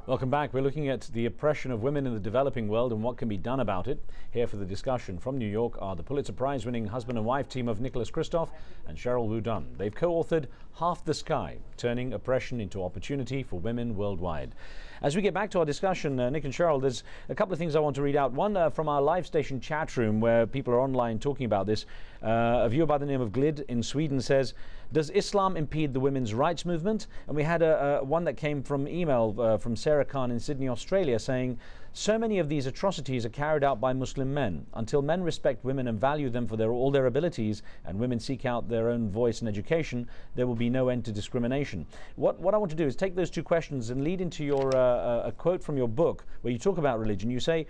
Welcome back. We're looking at the oppression of women in the developing world and what can be done about it. Here for the discussion from New York are the Pulitzer Prize-winning husband and wife team of Nicholas Kristof and Cheryl Wu Dunn. They've co-authored Half the Sky, Turning Oppression into Opportunity for Women Worldwide. As we get back to our discussion, Nick and Cheryl, there's a couple of things I want to read out. One from our live station chat room where people are online talking about this. A viewer by the name of Glid in Sweden says, does Islam impede the women's rights movement? And we had one that came from email from Riz Khan in Sydney, Australia, saying, so many of these atrocities are carried out by Muslim men. Until men respect women and value them for all their abilities, and women seek out their own voice and education, there will be no end to discrimination. What I want to do is take those two questions and lead into your a quote from your book where you talk about religion. You say,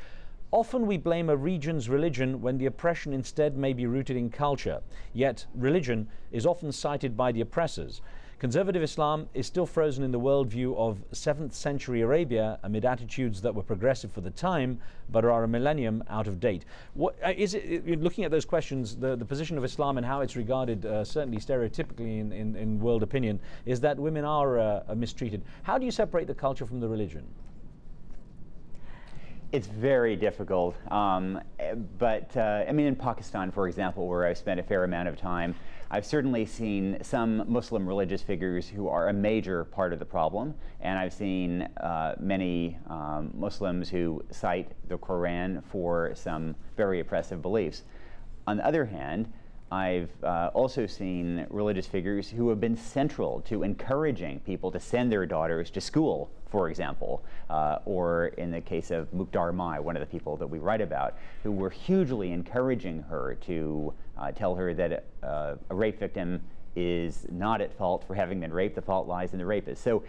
often we blame a region's religion when the oppression instead may be rooted in culture. Yet religion is often cited by the oppressors. Conservative Islam is still frozen in the worldview of 7th century Arabia amid attitudes that were progressive for the time but are a millennium out of date. What is it, looking at those questions, the position of Islam and how it's regarded, certainly stereotypically in world opinion, is that women are mistreated. How do you separate the culture from the religion? It's very difficult, I mean, in Pakistan, for example, where I've spent a fair amount of time, I've certainly seen some Muslim religious figures who are a major part of the problem, and I've seen many Muslims who cite the Quran for some very oppressive beliefs. On the other hand, I've also seen religious figures who have been central to encouraging people to send their daughters to school, for example, or in the case of Mukhtar Mai, one of the people that we write about, who were hugely encouraging her to tell her that a rape victim is not at fault for having been raped. The fault lies in the rapist. So,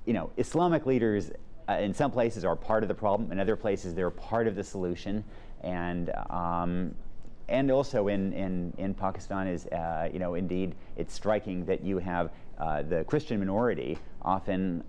you know, Islamic leaders in some places are part of the problem, in other places they're part of the solution, and also in Pakistan is, you know, indeed, it's striking that you have the Christian minority often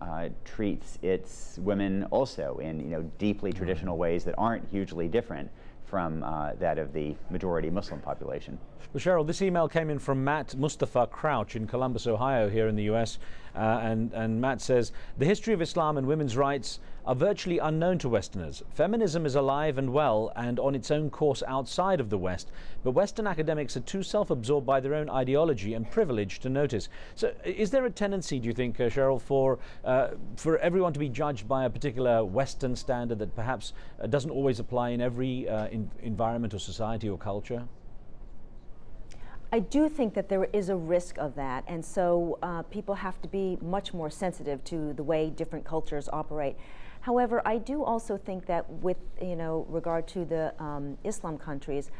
treats its women also in, you know, deeply traditional ways that aren't hugely different from that of the majority Muslim population. Well, Cheryl, this email came in from Matt Mustafa Crouch in Columbus, Ohio, here in the US, and Matt says, the history of Islam and women's rights are virtually unknown to Westerners. Feminism is alive and well and on its own course outside of the West, but Western academics are too self-absorbed by their own ideology and privilege to notice. So is there a tendency, do you think, Cheryl, for everyone to be judged by a particular Western standard that perhaps doesn't always apply in every environment or society or culture? I do think that there is a risk of that, and so people have to be much more sensitive to the way different cultures operate. However, I do also think that with, you know, regard to the Islam countries,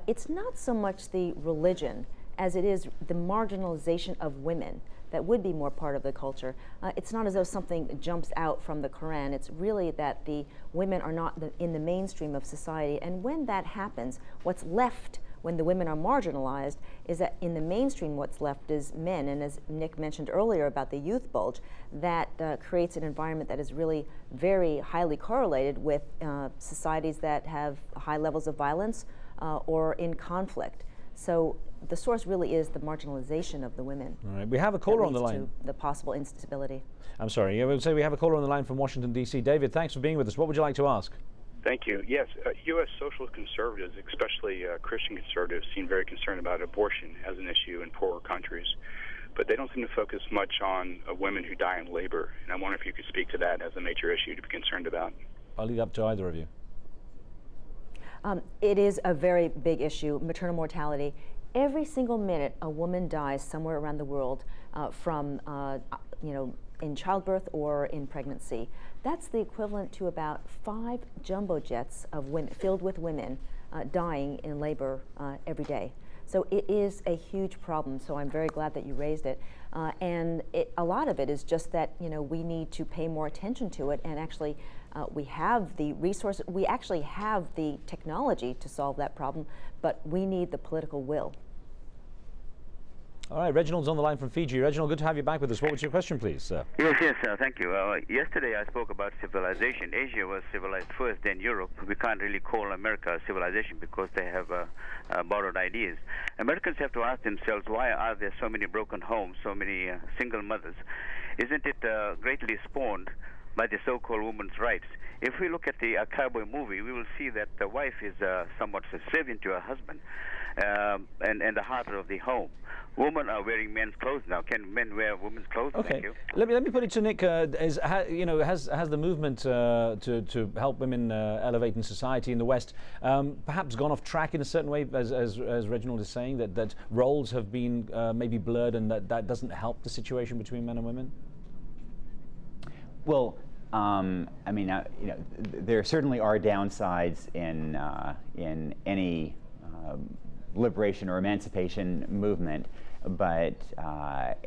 it's not so much the religion as it is the marginalization of women that would be more part of the culture. It's not as though something jumps out from the Quran. It's really that the women are not in the mainstream of society, and when that happens, what's left when the women are marginalized is that in the mainstream what's left is men, and as Nick mentioned earlier about the youth bulge, that creates an environment that is really very highly correlated with societies that have high levels of violence or in conflict. So the source really is the marginalization of the women. All right. We have a caller on the line. To the possible instability. I'm sorry. Yeah, we'll say we have a caller on the line from Washington, D.C. David, thanks for being with us. What would you like to ask? Thank you. Yes, U.S. social conservatives, especially Christian conservatives, seem very concerned about abortion as an issue in poorer countries, but they don't seem to focus much on women who die in labor. And I wonder if you could speak to that as a major issue to be concerned about. I'll leave it up to either of you. It is a very big issue, maternal mortality. Every single minute a woman dies somewhere around the world from, you know, in childbirth or in pregnancy. That's the equivalent to about 5 jumbo jets of women filled with women dying in labor every day. So it is a huge problem. So I'm very glad that you raised it. And a lot of it is just that, you know, we need to pay more attention to it, and actually we have the resources, we actually have the technology to solve that problem, but we need the political will. All right, Reginald's on the line from Fiji. Reginald, good to have you back with us. What was your question, please, sir? Yes, thank you. Yesterday I spoke about civilization. Asia was civilized first, then Europe. We can't really call America a civilization because they have borrowed ideas. Americans have to ask themselves, why are there so many broken homes, so many single mothers? Isn't it greatly spawned by the so-called women's rights. If we look at the cowboy movie, we will see that the wife is somewhat subservient to her husband and the heart of the home. Women are wearing men's clothes now. Can men wear women's clothes? Okay. Thank you. Let me put it to Nick. Has the movement to help women elevate in society in the West perhaps gone off track in a certain way, as Reginald is saying, that roles have been maybe blurred, and that doesn't help the situation between men and women? Well, I mean, there certainly are downsides in any liberation or emancipation movement, but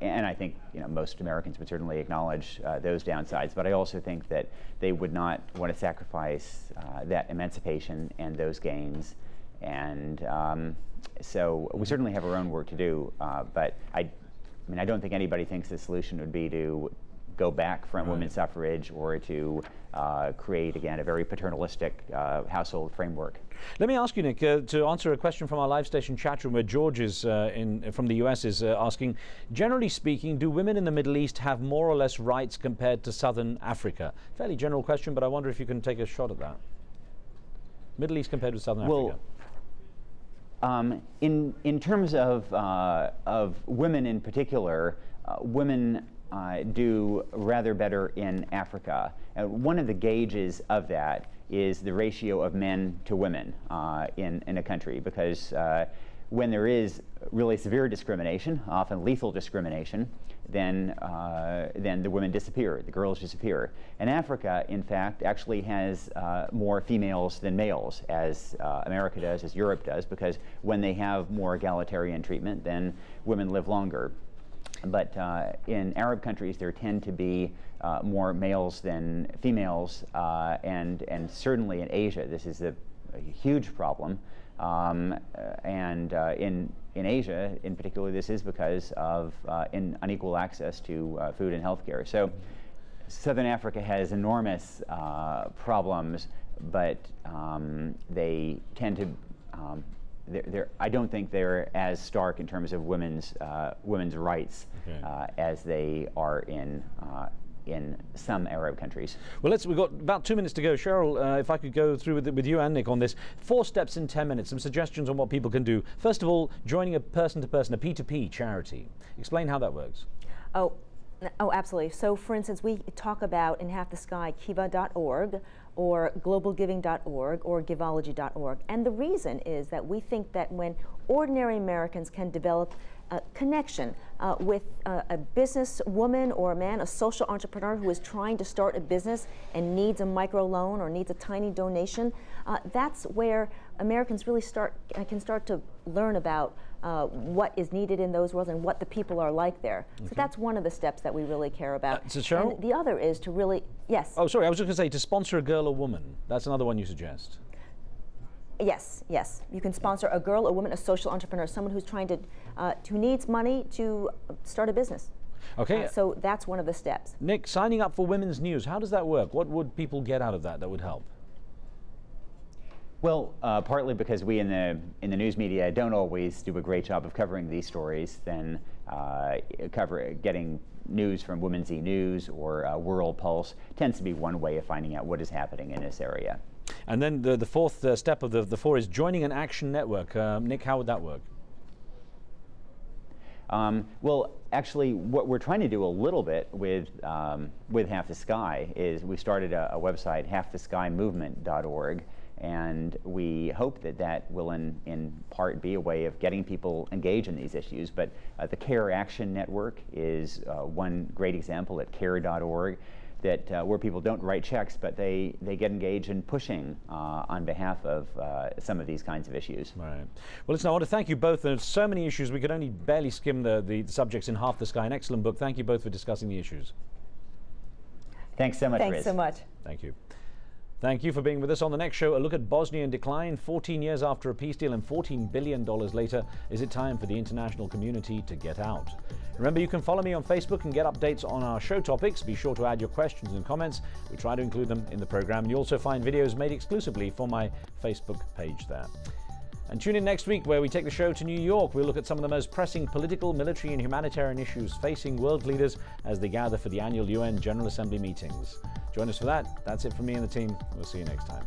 and I think most Americans would certainly acknowledge those downsides. But I also think that they would not want to sacrifice that emancipation and those gains, and so we certainly have our own work to do. But I mean, I don't think anybody thinks the solution would be to go back from women's suffrage or to create, again, a very paternalistic household framework. Let me ask you, Nick, to answer a question from our live station chat room where George is from the US is asking, generally speaking, do women in the Middle East have more or less rights compared to Southern Africa? Fairly general question, but I wonder if you can take a shot at that. Middle East compared with Southern Africa. In terms of women in particular, women do rather better in Africa. One of the gauges of that is the ratio of men to women in a country, because when there is really severe discrimination, often lethal discrimination, then the women disappear, the girls disappear. And Africa, in fact, actually has more females than males, as America does, as Europe does, because when they have more egalitarian treatment, then women live longer. But in Arab countries, there tend to be more males than females, and certainly in Asia, this is a huge problem. In Asia, in particular, this is because of unequal access to food and health care. So Southern Africa has enormous problems, but they tend to I don't think they're as stark in terms of women's rights as they are in some Arab countries. Well, we've got about 2 minutes to go. Cheryl, if I could go through with you and Nick on this. 4 steps in 10 minutes, some suggestions on what people can do. First of all, joining a person-to-person, a P2P charity. Explain how that works. Oh, absolutely. So, for instance, we talk about in Half the Sky, kiva.org, or globalgiving.org, or giveology.org. And the reason is that we think that when ordinary Americans can develop a connection with a business woman or a man, a social entrepreneur who is trying to start a business and needs a microloan or needs a tiny donation, that's where Americans really can start to learn about what is needed in those worlds and what the people are like there. Okay. So that's one of the steps that we really care about. So Cheryl? And the other is to really, yes. Oh, sorry, I was just going to say, to sponsor a girl or woman. That's another one you suggest. Yes, yes. You can sponsor a girl, a woman, a social entrepreneur, someone who's trying to, who needs money to start a business. Okay. So that's one of the steps. Nick, signing up for Women's News, how does that work? What would people get out of that would help? Well, partly because we in the news media don't always do a great job of covering these stories, then getting news from Women's E-News or World Pulse tends to be one way of finding out what is happening in this area. And then the fourth step of the 4 is joining an action network. Nick, how would that work? Well, actually, what we're trying to do a little bit with Half the Sky is we started a website, halftheskymovement.org, and we hope that will in part be a way of getting people engaged in these issues. But the CARE Action Network is one great example at care.org, that where people don't write checks, but they get engaged in pushing on behalf of some of these kinds of issues. Right. Well, listen, I want to thank you both. There's so many issues. We could only barely skim the subjects in Half the Sky. An excellent book. Thank you both for discussing the issues. Thanks so much, Riz. Thanks so much. Thank you. Thank you for being with us. On the next show, a look at Bosnia in decline. 14 years after a peace deal and $14 billion later, is it time for the international community to get out? Remember, you can follow me on Facebook and get updates on our show topics. Be sure to add your questions and comments. We try to include them in the program. You also find videos made exclusively for my Facebook page there. And tune in next week where we take the show to New York. We'll look at some of the most pressing political, military and humanitarian issues facing world leaders as they gather for the annual UN General Assembly meetings. Join us for that. That's it from me and the team. We'll see you next time.